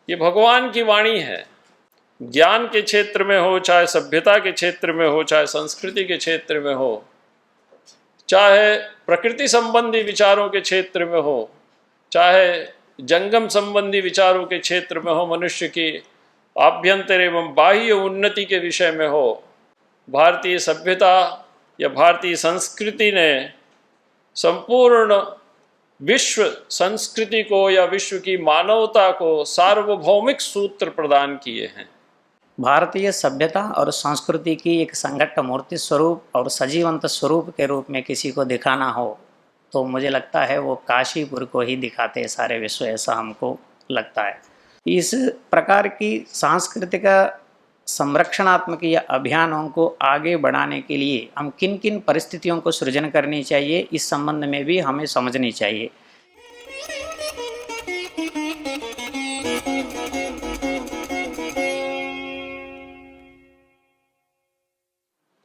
ये भगवान की वाणी है। ज्ञान के क्षेत्र में हो, चाहे सभ्यता के क्षेत्र में हो, चाहे संस्कृति के क्षेत्र में हो, चाहे प्रकृति संबंधी विचारों के क्षेत्र में हो, चाहे जंगम संबंधी विचारों के क्षेत्र में हो, मनुष्य की आभ्यंतर एवं बाह्य उन्नति के विषय में हो, भारतीय सभ्यता या भारतीय संस्कृति ने संपूर्ण विश्व संस्कृति को या विश्व की मानवता को सार्वभौमिक सूत्र प्रदान किए हैं। भारतीय सभ्यता और संस्कृति की एक संघट्ट मूर्ति स्वरूप और सजीवंत स्वरूप के रूप में किसी को दिखाना हो तो मुझे लगता है वो काशीपुर को ही दिखाते सारे विश्व, ऐसा हमको लगता है। इस प्रकार की सांस्कृतिक संरक्षणात्मक या अभियानों को आगे बढ़ाने के लिए हम किन किन परिस्थितियों को सृजन करनी चाहिए, इस संबंध में भी हमें समझनी चाहिए।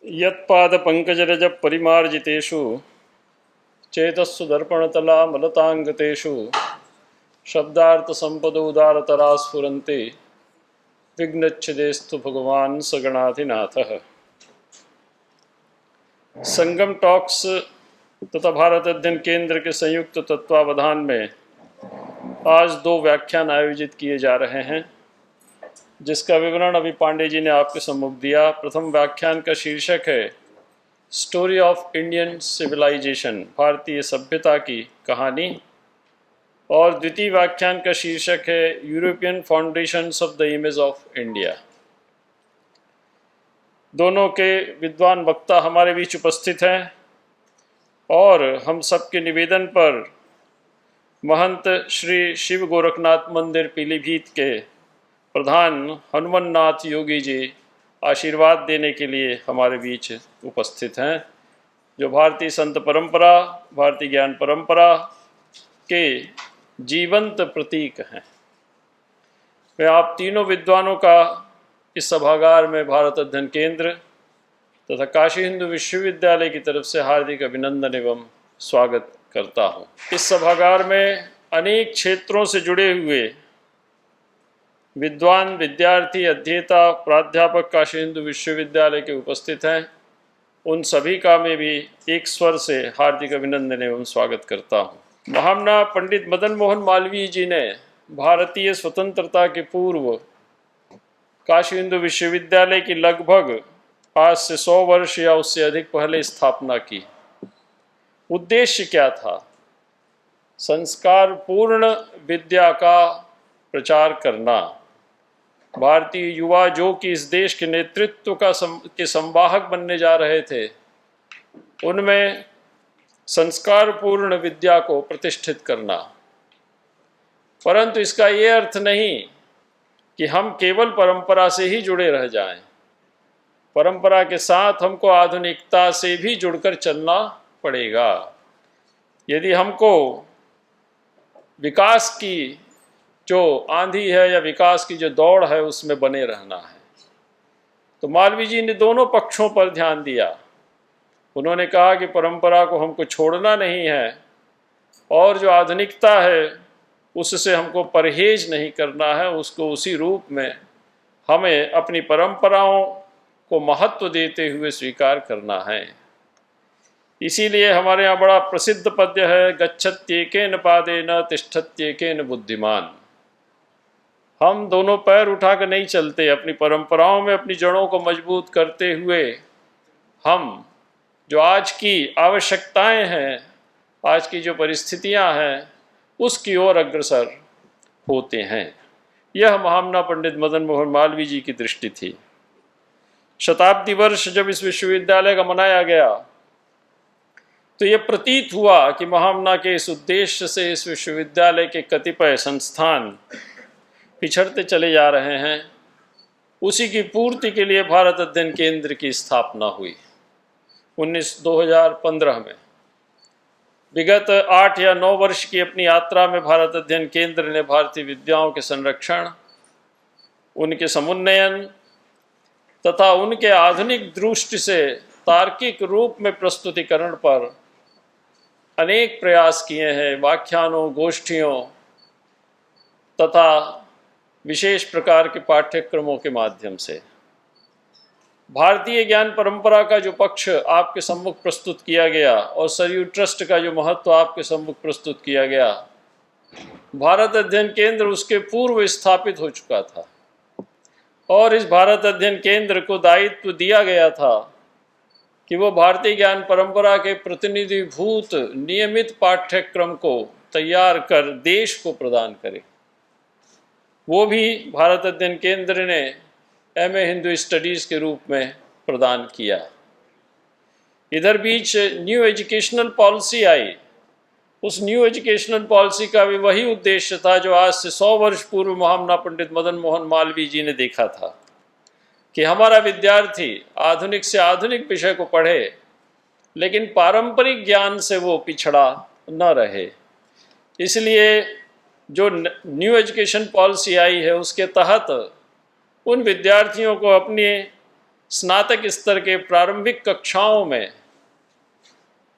यत्पाद पंकजरज परिमार्जितेषु चेतस्सु दर्पणतला मलतांगतेषु शब्दार्थ संपदोदारतरा स्फुरन्ते विघ्नच्छिदेस्तु भगवान सगणाधिनाथः। संगम टॉक्स तथा भारत अध्ययन केंद्र के संयुक्त तत्वावधान में आज 2 व्याख्यान आयोजित किए जा रहे हैं, जिसका विवरण अभी पांडे जी ने आपके सम्मुख दिया। प्रथम व्याख्यान का शीर्षक है स्टोरी ऑफ इंडियन सिविलाइजेशन, भारतीय सभ्यता की कहानी, और द्वितीय व्याख्यान का शीर्षक है European foundations of the image of India. दोनों के विद्वान वक्ता हमारे बीच उपस्थित हैं और हम सबके निवेदन पर महंत श्री शिव गोरखनाथ मंदिर पीलीभीत के प्रधान हनुमान नाथ योगी जी आशीर्वाद देने के लिए हमारे बीच उपस्थित हैं, जो भारतीय संत परंपरा, भारतीय ज्ञान परंपरा के जीवंत प्रतीक हैं। मैं आप तीनों विद्वानों का इस सभागार में भारत अध्ययन केंद्र तथा काशी हिंदू विश्वविद्यालय की तरफ से हार्दिक अभिनंदन एवं स्वागत करता हूँ। इस सभागार में अनेक क्षेत्रों से जुड़े हुए विद्वान, विद्यार्थी, अध्येता, प्राध्यापक काशी हिंदू विश्वविद्यालय के उपस्थित हैं। उन सभी का मैं भी एक स्वर से हार्दिक अभिनंदन एवं स्वागत करता हूँ। महामना पंडित मदन मोहन मालवीय जी ने भारतीय स्वतंत्रता के पूर्व काशी हिंदू विश्वविद्यालय की लगभग आज से 100 वर्ष या उससे अधिक पहले स्थापना की। उद्देश्य क्या था? संस्कार पूर्ण विद्या का प्रचार करना। भारतीय युवा जो कि इस देश के नेतृत्व के संवाहक बनने जा रहे थे, उनमें संस्कार पूर्ण विद्या को प्रतिष्ठित करना। परंतु इसका ये अर्थ नहीं कि हम केवल परंपरा से ही जुड़े रह जाएं। परंपरा के साथ हमको आधुनिकता से भी जुड़कर चलना पड़ेगा। यदि हमको विकास की जो आंधी है या विकास की जो दौड़ है उसमें बने रहना है, तो मालवीय जी ने दोनों पक्षों पर ध्यान दिया। उन्होंने कहा कि परंपरा को हमको छोड़ना नहीं है और जो आधुनिकता है उससे हमको परहेज नहीं करना है, उसको उसी रूप में हमें अपनी परंपराओं को महत्व देते हुए स्वीकार करना है। इसीलिए हमारे यहाँ बड़ा प्रसिद्ध पद्य है, गच्छत्येकेन पादेन तिष्ठत्येकेन बुद्धिमान। हम दोनों पैर उठाकर नहीं चलते, अपनी परंपराओं में अपनी जड़ों को मजबूत करते हुए हम जो आज की आवश्यकताएं हैं, आज की जो परिस्थितियां हैं, उसकी ओर अग्रसर होते हैं। यह महामना पंडित मदन मोहन मालवीय जी की दृष्टि थी। शताब्दी वर्ष जब इस विश्वविद्यालय का मनाया गया तो ये प्रतीत हुआ कि महामना के इस उद्देश्य से इस विश्वविद्यालय के कतिपय संस्थान पिछड़ते चले जा रहे हैं। उसी की पूर्ति के लिए भारत अध्ययन केंद्र की स्थापना हुई 2015 में। विगत 8 या 9 वर्ष की अपनी यात्रा में भारत अध्ययन केंद्र ने भारतीय विद्याओं के संरक्षण, उनके समुन्नयन तथा उनके आधुनिक दृष्टि से तार्किक रूप में प्रस्तुतिकरण पर अनेक प्रयास किए हैं। व्याख्यानों, गोष्ठियों तथा विशेष प्रकार के पाठ्यक्रमों के माध्यम से। भारतीय ज्ञान परंपरा का जो पक्ष आपके सम्मुख प्रस्तुत किया गया और सरयू ट्रस्ट का जो महत्व आपके सम्मुख प्रस्तुत किया गया, भारत अध्ययन केंद्र उसके पूर्व स्थापित हो चुका था और इस भारत अध्ययन केंद्र को दायित्व दिया गया था कि वो भारतीय ज्ञान परंपरा के प्रतिनिधिभूत नियमित पाठ्यक्रम को तैयार कर देश को प्रदान करे। वो भी भारत अध्ययन केंद्र ने एमए हिंदू स्टडीज़ के रूप में प्रदान किया। इधर बीच न्यू एजुकेशनल पॉलिसी आई। उस न्यू एजुकेशनल पॉलिसी का भी वही उद्देश्य था जो आज से 100 वर्ष पूर्व महामना पंडित मदन मोहन मालवीय जी ने देखा था कि हमारा विद्यार्थी आधुनिक से आधुनिक विषय को पढ़े, लेकिन पारंपरिक ज्ञान से वो पिछड़ा न रहे। इसलिए जो न्यू एजुकेशन पॉलिसी आई है उसके तहत उन विद्यार्थियों को अपने स्नातक स्तर के प्रारंभिक कक्षाओं में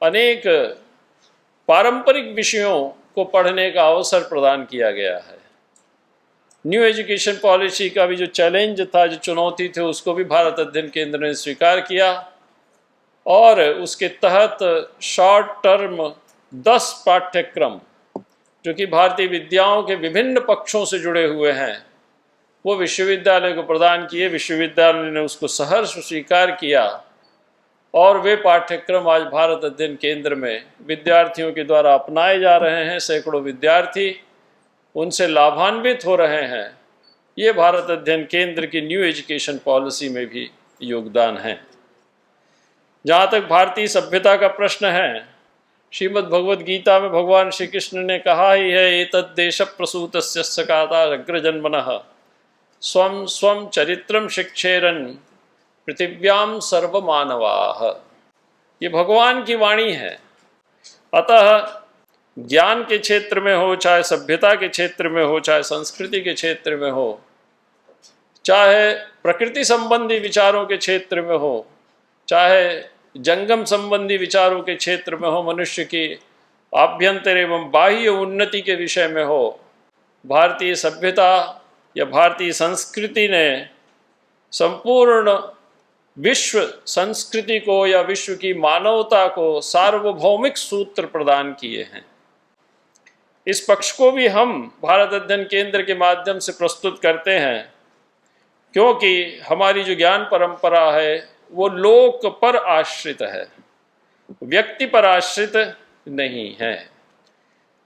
अनेक पारंपरिक विषयों को पढ़ने का अवसर प्रदान किया गया है। न्यू एजुकेशन पॉलिसी का भी जो चैलेंज था, जो चुनौती थी, उसको भी भारत अध्ययन केंद्र ने स्वीकार किया और उसके तहत शॉर्ट टर्म 10 पाठ्यक्रम जो कि भारतीय विद्याओं के विभिन्न पक्षों से जुड़े हुए हैं, वो विश्वविद्यालय को प्रदान किए। विश्वविद्यालय ने उसको सहर्ष स्वीकार किया और वे पाठ्यक्रम आज भारत अध्ययन केंद्र में विद्यार्थियों के द्वारा अपनाए जा रहे हैं। सैकड़ों विद्यार्थी उनसे लाभान्वित हो रहे हैं। ये भारत अध्ययन केंद्र की न्यू एजुकेशन पॉलिसी में भी योगदान है। जहाँ तक भारतीय सभ्यता का प्रश्न है, श्रीमद् भगवद गीता में भगवान श्री कृष्ण ने कहा ही है, एतद् देश प्रसूतस्य सकाता अग्रजन्मनः स्वं स्वं चरित्रम शिक्षेरन् पृथिव्याम सर्वमानवाः। ये भगवान की वाणी है। अतः ज्ञान के क्षेत्र में हो, चाहे सभ्यता के क्षेत्र में हो, चाहे संस्कृति के क्षेत्र में हो, चाहे प्रकृति संबंधी विचारों के क्षेत्र में हो, चाहे जंगम संबंधी विचारों के क्षेत्र में हो, मनुष्य की आभ्यंतर एवं बाह्य उन्नति के विषय में हो, भारतीय सभ्यता या भारतीय संस्कृति ने संपूर्ण विश्व संस्कृति को या विश्व की मानवता को सार्वभौमिक सूत्र प्रदान किए हैं। इस पक्ष को भी हम भारत अध्ययन केंद्र के माध्यम से प्रस्तुत करते हैं, क्योंकि हमारी जो ज्ञान परंपरा है वो लोक पर आश्रित है, व्यक्ति पर आश्रित नहीं है।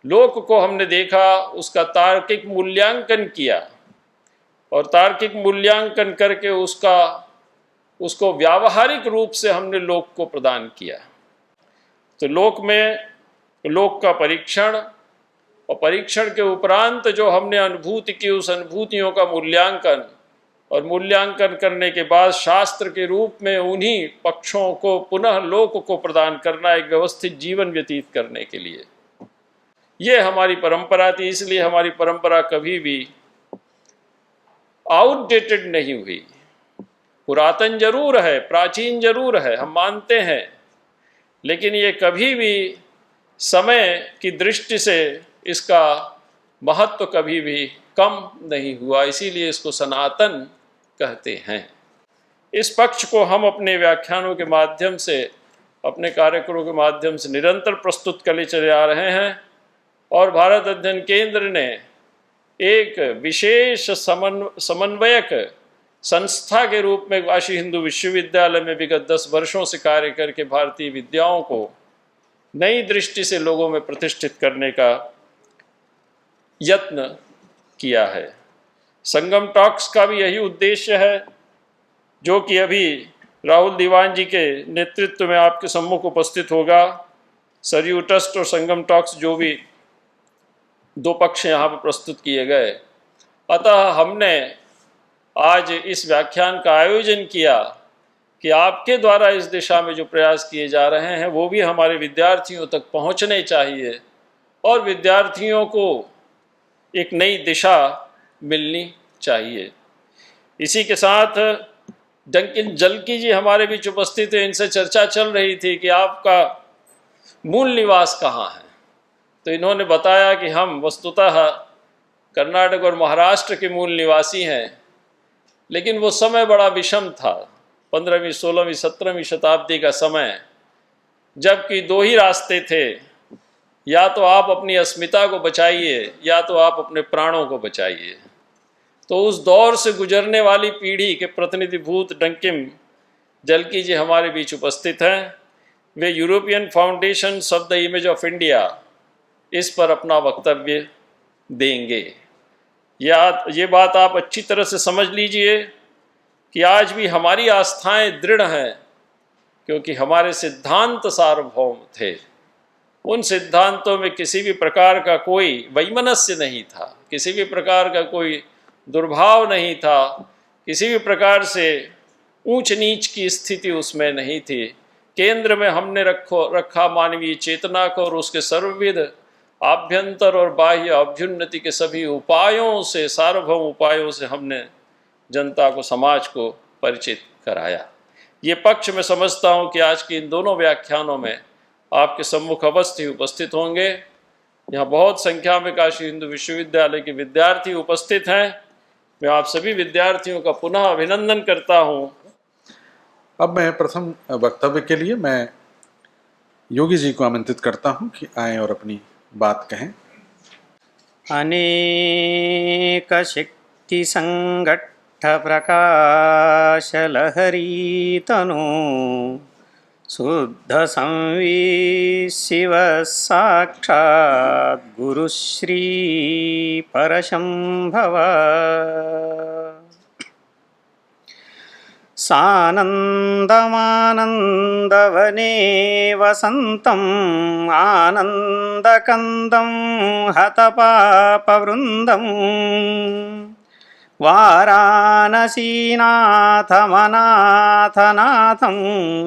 लोक को हमने देखा, उसका तार्किक मूल्यांकन किया और तार्किक मूल्यांकन करके उसको व्यावहारिक रूप से हमने लोक को प्रदान किया। तो लोक में लोक का परीक्षण और परीक्षण के उपरांत जो हमने अनुभूति की, उस अनुभूतियों का मूल्यांकन और मूल्यांकन करने के बाद शास्त्र के रूप में उन्हीं पक्षों को पुनः लोक को प्रदान करना, एक व्यवस्थित जीवन व्यतीत करने के लिए। ये हमारी परंपरा थी। इसलिए हमारी परंपरा कभी भी आउटडेटेड नहीं हुई। पुरातन जरूर है, प्राचीन जरूर है, हम मानते हैं, लेकिन ये कभी भी समय की दृष्टि से इसका महत्व कभी भी कम नहीं हुआ। इसीलिए इसको सनातन कहते हैं। इस पक्ष को हम अपने व्याख्यानों के माध्यम से, अपने कार्यक्रमों के माध्यम से निरंतर प्रस्तुत करते चले आ रहे हैं और भारत अध्ययन केंद्र ने एक विशेष समन्वयक संस्था के रूप में काशी हिंदू विश्वविद्यालय में विगत 10 वर्षों से कार्य करके भारतीय विद्याओं को नई दृष्टि से लोगों में प्रतिष्ठित करने का यत्न किया है। संगम टॉक्स का भी यही उद्देश्य है, जो कि अभी राहुल दीवान जी के नेतृत्व में आपके सम्मुख उपस्थित होगा। सरयू ट्रस्ट और संगम टॉक्स जो भी 2 पक्ष यहाँ पर प्रस्तुत किए गए। अतः हमने आज इस व्याख्यान का आयोजन किया कि आपके द्वारा इस दिशा में जो प्रयास किए जा रहे हैं वो भी हमारे विद्यार्थियों तक पहुँचने चाहिए और विद्यार्थियों को एक नई दिशा मिलनी चाहिए। इसी के साथ डंकिन जल्की जी हमारे बीच उपस्थित हैं। इनसे चर्चा चल रही थी कि आपका मूल निवास कहाँ है, तो इन्होंने बताया कि हम वस्तुतः कर्नाटक और महाराष्ट्र के मूल निवासी हैं, लेकिन वो समय बड़ा विषम था, 15वीं 16वीं 17वीं शताब्दी का समय, जबकि दो ही रास्ते थे, या तो आप अपनी अस्मिता को बचाइए या तो आप अपने प्राणों को बचाइए। तो उस दौर से गुजरने वाली पीढ़ी के प्रतिनिधिभूत डंकिम जल्की जी हमारे बीच उपस्थित हैं। वे European foundations of the image of India इस पर अपना वक्तव्य देंगे। ये बात आप अच्छी तरह से समझ लीजिए कि आज भी हमारी आस्थाएं दृढ़ हैं, क्योंकि हमारे सिद्धांत सार्वभौम थे। उन सिद्धांतों में किसी भी प्रकार का कोई वैमनस्य नहीं था, किसी भी प्रकार का कोई दुर्भाव नहीं था, किसी भी प्रकार से ऊंच नीच की स्थिति उसमें नहीं थी। केंद्र में हमने रखा मानवीय चेतना को, और उसके सर्वविध आभ्यंतर और बाह्य अभ्युन्नति के सभी उपायों से, सार्वभौम उपायों से हमने जनता को, समाज को परिचित कराया। ये पक्ष मैं समझता हूँ कि आज के इन दोनों व्याख्यानों में आपके सम्मुख अवस्थी उपस्थित होंगे। यहाँ बहुत संख्या में काशी हिंदू विश्वविद्यालय के विद्यार्थी उपस्थित हैं। मैं आप सभी विद्यार्थियों का पुनः अभिनंदन करता हूँ। अब मैं प्रथम वक्तव्य के लिए मैं योगी जी को आमंत्रित करता हूँ कि आए और अपनी बात कहें। अनेक शक्ति संगठ प्रकाश लहरी तनु शुद्ध संवी शिव साक्षात् गुरुश्री परशंभव सानन्दमानन्दवने वसन्तम् आनन्दकन्दं हतपापवृन्दम् वाराणसीनाथमनाथनाथं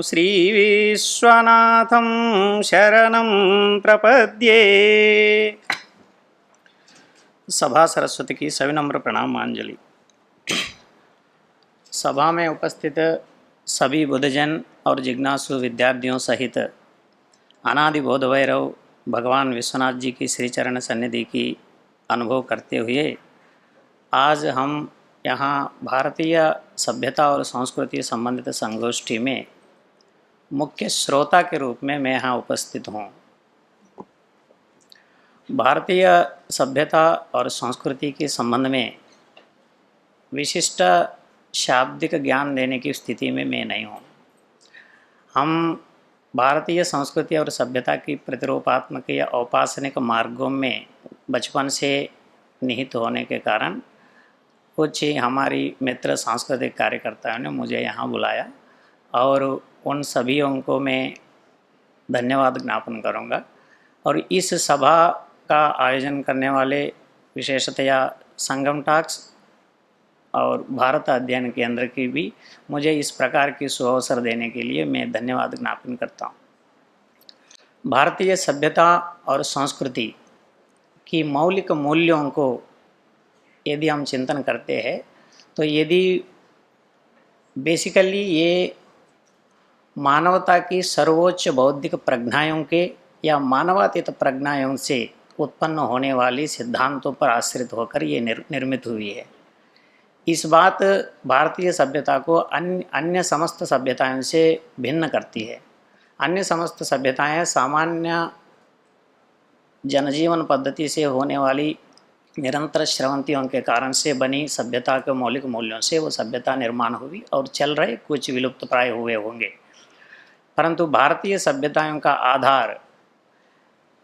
श्रीविश्वनाथं शरणं प्रपद्ये। सभा सरस्वती की सविनम्र प्रणामांजलि। सभा में उपस्थित सभी बुद्धजन और जिज्ञासु विद्यार्थियों सहित अनादि बोध भैरव भगवान विश्वनाथ जी की श्री चरण सन्निधि की अनुभव करते हुए आज हम यहाँ भारतीय सभ्यता और संस्कृति संबंधित संगोष्ठी में मुख्य श्रोता के रूप में मैं यहाँ उपस्थित हूँ। भारतीय सभ्यता और संस्कृति के संबंध में विशिष्ट शाब्दिक ज्ञान देने की स्थिति में मैं नहीं हूँ। हम भारतीय संस्कृति और सभ्यता की प्रतिरूपात्मक या औपासनिक मार्गों में बचपन से निहित होने के कारण कुछ ही हमारी मित्र सांस्कृतिक कार्यकर्ताओं ने मुझे यहाँ बुलाया और उन सभीयों को मैं धन्यवाद ज्ञापन करूँगा। और इस सभा का आयोजन करने वाले विशेषतया संगम टॉक्स और भारत अध्ययन केंद्र की भी मुझे इस प्रकार की सुअवसर देने के लिए मैं धन्यवाद ज्ञापन करता हूँ। भारतीय सभ्यता और संस्कृति की मौलिक मूल्यों को यदि हम चिंतन करते हैं तो यदि बेसिकली ये मानवता की सर्वोच्च बौद्धिक प्रज्ञाओं के या मानवातीत प्रज्ञाओं से उत्पन्न होने वाली सिद्धांतों पर आश्रित होकर ये निर्मित हुई है। इस बात भारतीय सभ्यता को अन्य समस्त सभ्यताओं से भिन्न करती है। अन्य समस्त सभ्यताएं सामान्य जनजीवन पद्धति से होने वाली निरंतर श्रवंतियों के कारण से बनी सभ्यता के मौलिक मूल्यों से वो सभ्यता निर्माण हुई और चल रहे, कुछ विलुप्त प्राय हुए होंगे। परंतु भारतीय सभ्यताओं का आधार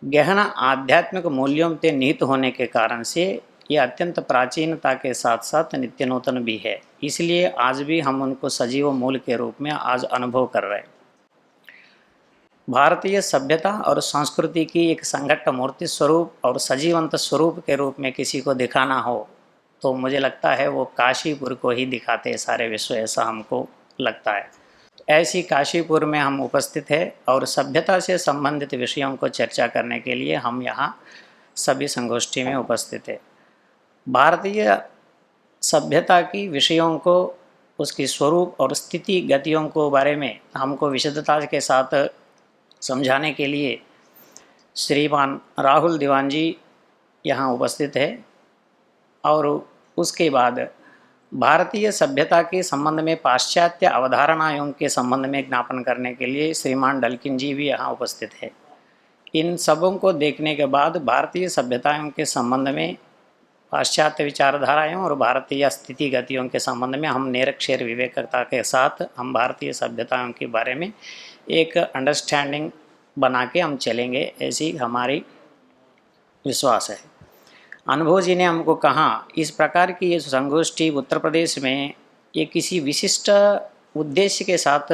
गहन आध्यात्मिक मूल्यों से निहित होने के कारण से ये अत्यंत प्राचीनता के साथ साथ नित्य नूतन भी है। इसलिए आज भी हम उनको सजीव मूल के रूप में आज अनुभव कर रहे हैं। भारतीय सभ्यता और संस्कृति की एक संघट्ट मूर्ति स्वरूप और सजीवंत स्वरूप के रूप में किसी को दिखाना हो तो मुझे लगता है वो काशीपुर को ही दिखाते सारे विश्व, ऐसा हमको लगता है। ऐसी काशीपुर में हम उपस्थित हैं और सभ्यता से संबंधित विषयों को चर्चा करने के लिए हम यहाँ सभी संगोष्ठी में उपस्थित हैं। भारतीय सभ्यता की विषयों को, उसकी स्वरूप और स्थिति गतियों को बारे में हमको विशदता के साथ समझाने के लिए श्रीमान राहुल दीवान जी यहाँ उपस्थित है। और उसके बाद भारतीय सभ्यता के संबंध में पाश्चात्य अवधारणाओं के संबंध में ज्ञापन करने के लिए श्रीमान डल्किन जी भी यहाँ उपस्थित है। इन सबों को देखने के बाद भारतीय सभ्यताओं के संबंध में, पाश्चात्य विचारधाराओं और भारतीय स्थिति गतियों के संबंध में हम निरक्षर विवेकता के साथ हम भारतीय सभ्यताओं के बारे में एक अंडरस्टैंडिंग बना के हम चलेंगे, ऐसी हमारी विश्वास है। अनुभव जी ने हमको कहा इस प्रकार की ये संगोष्ठी उत्तर प्रदेश में ये किसी विशिष्ट उद्देश्य के साथ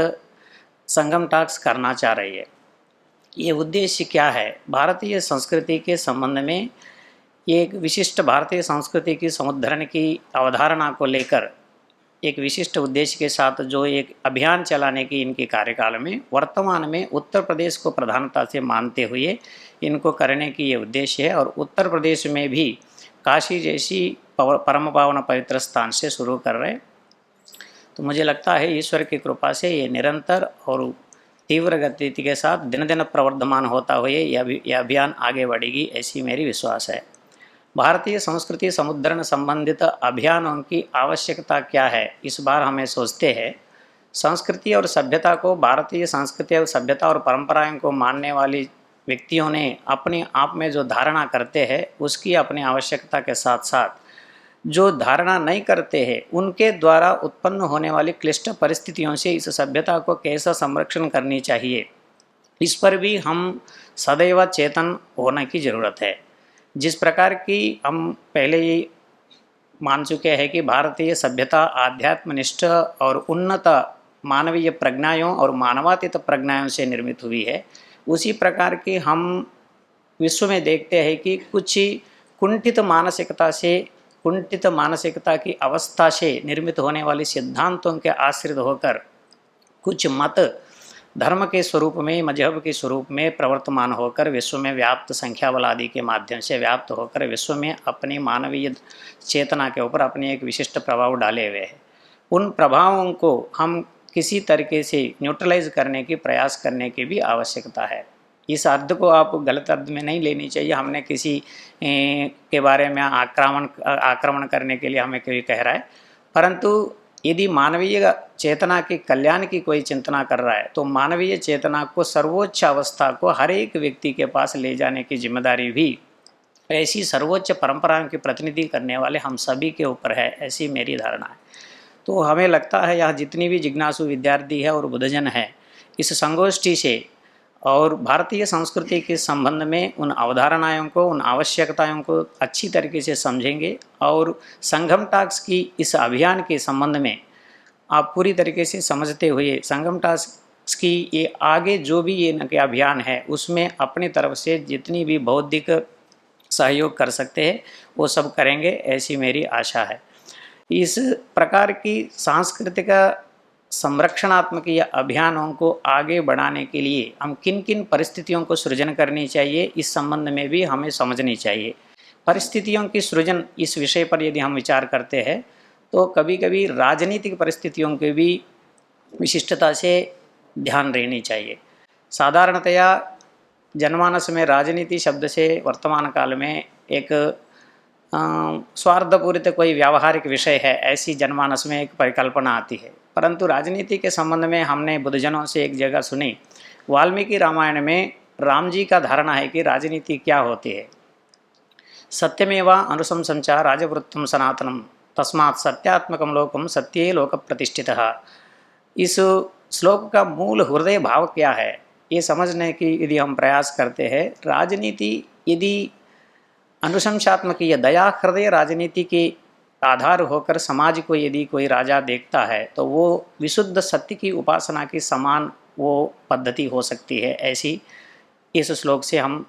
संगम टॉक्स करना चाह रही है। ये उद्देश्य क्या है? भारतीय संस्कृति के संबंध में एक विशिष्ट भारतीय संस्कृति की समुद्धरण की अवधारणा को लेकर एक विशिष्ट उद्देश्य के साथ जो एक अभियान चलाने की इनके कार्यकाल में वर्तमान में उत्तर प्रदेश को प्रधानता से मानते हुए इनको करने की ये उद्देश्य है। और उत्तर प्रदेश में भी काशी जैसी परम पावन पवित्र स्थान से शुरू कर रहे। तो मुझे लगता है ईश्वर की कृपा से ये निरंतर और तीव्र गति के साथ दिन दिन प्रवर्धमान होता हुए यह अभियान आगे बढ़ेगी, ऐसी मेरी विश्वास है। भारतीय संस्कृति समुद्धरण संबंधित अभियानों की आवश्यकता क्या है, इस बार हमें सोचते हैं। संस्कृति और सभ्यता को, भारतीय संस्कृति और सभ्यता और परंपराओं को मानने वाली व्यक्तियों ने अपने आप में जो धारणा करते हैं उसकी अपनी आवश्यकता के साथ साथ जो धारणा नहीं करते हैं उनके द्वारा उत्पन्न होने वाली क्लिष्ट परिस्थितियों से इस सभ्यता को कैसा संरक्षण करनी चाहिए, इस पर भी हम सदैव चेतन होने की ज़रूरत है। जिस प्रकार की हम पहले ही मान चुके हैं कि भारतीय सभ्यता आध्यात्मनिष्ठ और उन्नत मानवीय प्रज्ञाओं और मानवातीत प्रज्ञाओं से निर्मित हुई है, उसी प्रकार की हम विश्व में देखते हैं कि कुछ कुंठित मानसिकता की अवस्था से निर्मित होने वाली सिद्धांतों के आश्रित होकर कुछ मत धर्म के स्वरूप में, मजहब के स्वरूप में प्रवर्तमान होकर विश्व में व्याप्त संख्या बल आदि के माध्यम से व्याप्त होकर विश्व में अपनी मानवीय चेतना के ऊपर अपनी एक विशिष्ट प्रभाव डाले हुए हैं। उन प्रभावों को हम किसी तरीके से न्यूट्रलाइज करने की प्रयास करने की भी आवश्यकता है। इस अर्थ को आप गलत अर्थ में नहीं लेनी चाहिए, हमने किसी के बारे में आक्रमण करने के लिए हमें कोई कह रहा है। परंतु यदि मानवीय चेतना के कल्याण की कोई चिंतना कर रहा है तो मानवीय चेतना को सर्वोच्च अवस्था को हर एक व्यक्ति के पास ले जाने की जिम्मेदारी भी ऐसी सर्वोच्च परंपराओं की प्रतिनिधि करने वाले हम सभी के ऊपर है, ऐसी मेरी धारणा है। तो हमें लगता है यहाँ जितनी भी जिज्ञासु विद्यार्थी है और बुद्धजन है इस संगोष्ठी से और भारतीय संस्कृति के संबंध में उन अवधारणाओं को, उन आवश्यकताओं को अच्छी तरीके से समझेंगे और संगम टॉक्स की इस अभियान के संबंध में आप पूरी तरीके से समझते हुए संगम टॉक्स की ये आगे जो भी ये अभियान है उसमें अपनी तरफ से जितनी भी बौद्धिक सहयोग कर सकते हैं वो सब करेंगे, ऐसी मेरी आशा है। इस प्रकार की सांस्कृतिक संरक्षणात्मक या अभियानों को आगे बढ़ाने के लिए हम किन किन परिस्थितियों को सृजन करनी चाहिए, इस संबंध में भी हमें समझनी चाहिए। परिस्थितियों की सृजन इस विषय पर यदि हम विचार करते हैं तो कभी कभी राजनीतिक परिस्थितियों की भी विशिष्टता से ध्यान रहनी चाहिए। साधारणतया जनमानस में राजनीति शब्द से वर्तमान काल में एक स्वार्थपूरित कोई व्यावहारिक विषय है, ऐसी जनमानस में एक परिकल्पना आती है। परंतु राजनीति के संबंध में हमने बुद्धजनों से एक जगह सुनी, वाल्मीकि रामायण में राम जी का धारणा है कि राजनीति क्या होती है। सत्यमेवा अनुशंसंचा राजवृत्तम सनातनम तस्मात् सत्यात्मकम लोकम सत्ये लोक प्रतिष्ठितः। इस श्लोक का मूल हृदय भाव क्या है ये समझने की यदि हम प्रयास करते हैं, राजनीति यदि अनुशंसात्मक या दया हृदय राजनीति के आधार होकर समाज को यदि कोई राजा देखता है तो वो विशुद्ध सत्य की उपासना की समान वो पद्धति हो सकती है, ऐसी इस श्लोक से हम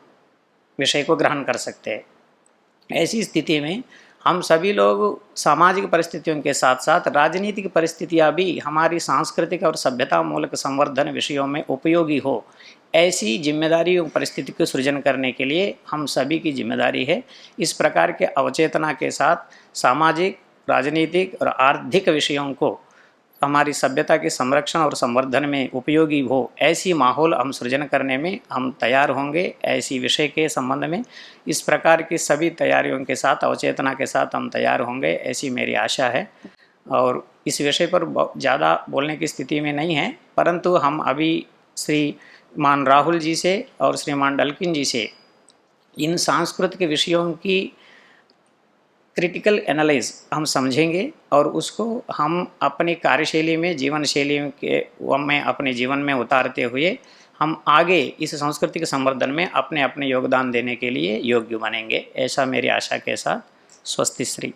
विषय को ग्रहण कर सकते हैं। ऐसी स्थिति में हम सभी लोग सामाजिक परिस्थितियों के साथ साथ राजनीतिक परिस्थितियां भी हमारी सांस्कृतिक और सभ्यता मूलक संवर्धन विषयों में उपयोगी हो, ऐसी जिम्मेदारी और परिस्थिति को सृजन करने के लिए हम सभी की जिम्मेदारी है। इस प्रकार के अवचेतना के साथ सामाजिक, राजनीतिक और आर्थिक विषयों को हमारी सभ्यता के संरक्षण और संवर्धन में उपयोगी हो, ऐसी माहौल हम सृजन करने में हम तैयार होंगे। ऐसी विषय के संबंध में इस प्रकार की सभी तैयारियों के साथ, अवचेतना के साथ हम तैयार होंगे, ऐसी मेरी आशा है। और इस विषय पर ज़्यादा बोलने की स्थिति में नहीं है, परंतु हम अभी श्रीमान राहुल जी से और श्रीमान डल्किन जी से इन सांस्कृतिक विषयों की क्रिटिकल एनालाइज हम समझेंगे और उसको हम अपनी कार्यशैली में, जीवन शैली के में, अपने जीवन में उतारते हुए हम आगे इस सांस्कृतिक संवर्धन में अपने अपने योगदान देने के लिए योग्य बनेंगे। ऐसा मेरी आशा के साथ स्वस्ति श्री।